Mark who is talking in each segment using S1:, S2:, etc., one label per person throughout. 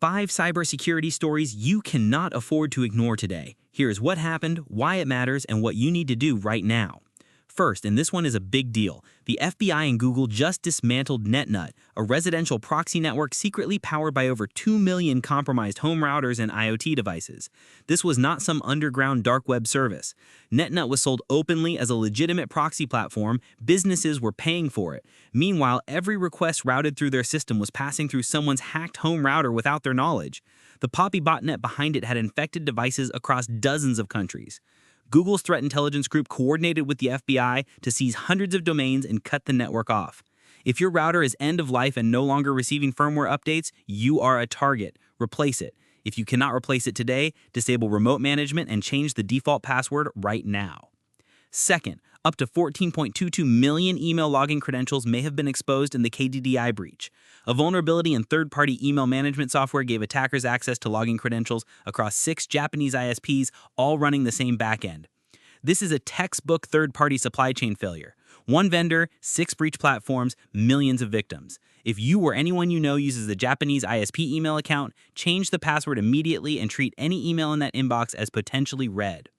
S1: 5 cybersecurity stories you cannot afford to ignore today. Here's what happened, why it matters, and what you need to do right now. First, and this one is a big deal, the FBI and Google just dismantled NetNut, a residential proxy network secretly powered by over 2 million compromised home routers and IoT devices. This was not some underground dark web service. NetNut was sold openly as a legitimate proxy platform. Businesses were paying for it. Meanwhile, every request routed through their system was passing through someone's hacked home router without their knowledge. The Popa botnet behind it had infected devices across dozens of countries. Google's threat intelligence group coordinated with the FBI to seize hundreds of domains and cut the network off. If your router is end of life and no longer receiving firmware updates, you are a target. Replace it. If you cannot replace it today, disable remote management and change the default password right now. Second, up to 14.22 million email login credentials may have been exposed in the KDDI breach. A vulnerability in third-party email management software gave attackers access to login credentials across 6 Japanese ISPs, all running the same backend. This is a textbook third-party supply chain failure. One vendor, 6 breach platforms, millions of victims. If you or anyone you know uses the Japanese ISP email account, change the password immediately and treat any email in that inbox as potentially read.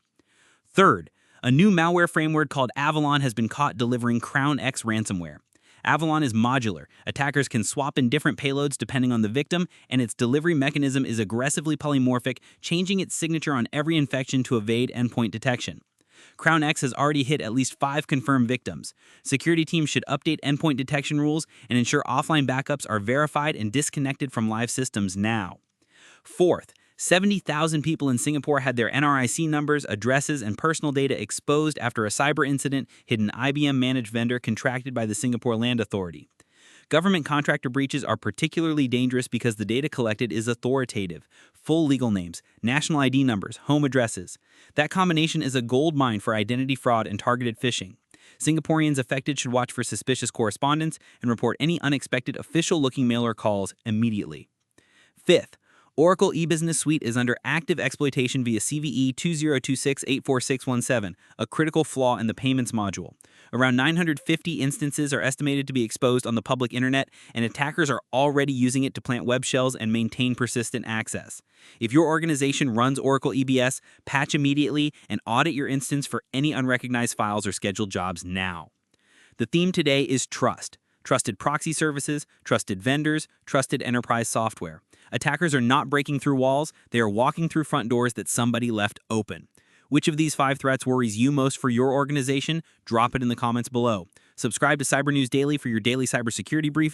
S1: Third, a new malware framework called Avalon has been caught delivering CrownX Ransomware. Avalon is modular. Attackers can swap in different payloads depending on the victim, and its delivery mechanism is aggressively polymorphic, changing its signature on every infection to evade endpoint detection. CrownX has already hit at least 5 confirmed victims. Security teams should update endpoint detection rules and ensure offline backups are verified and disconnected from live systems now. Fourth, 70,000 people in Singapore had their NRIC numbers, addresses, and personal data exposed after a cyber incident hit an IBM-managed vendor contracted by the Singapore Land Authority. Government contractor breaches are particularly dangerous because the data collected is authoritative: full legal names, national ID numbers, home addresses. That combination is a goldmine for identity fraud and targeted phishing. Singaporeans affected should watch for suspicious correspondence and report any unexpected official-looking mail or calls immediately. Fifth, Oracle eBusiness Suite is under active exploitation via CVE-2026-46817, a critical flaw in the payments module. Around 950 instances are estimated to be exposed on the public internet, and attackers are already using it to plant web shells and maintain persistent access. If your organization runs Oracle EBS, patch immediately and audit your instance for any unrecognized files or scheduled jobs now. The theme today is trust. Trusted proxy services, trusted vendors, trusted enterprise software. Attackers are not breaking through walls, they are walking through front doors that somebody left open. Which of these 5 threats worries you most for your organization? Drop it in the comments below. Subscribe to Cyber News Daily for your daily cybersecurity brief.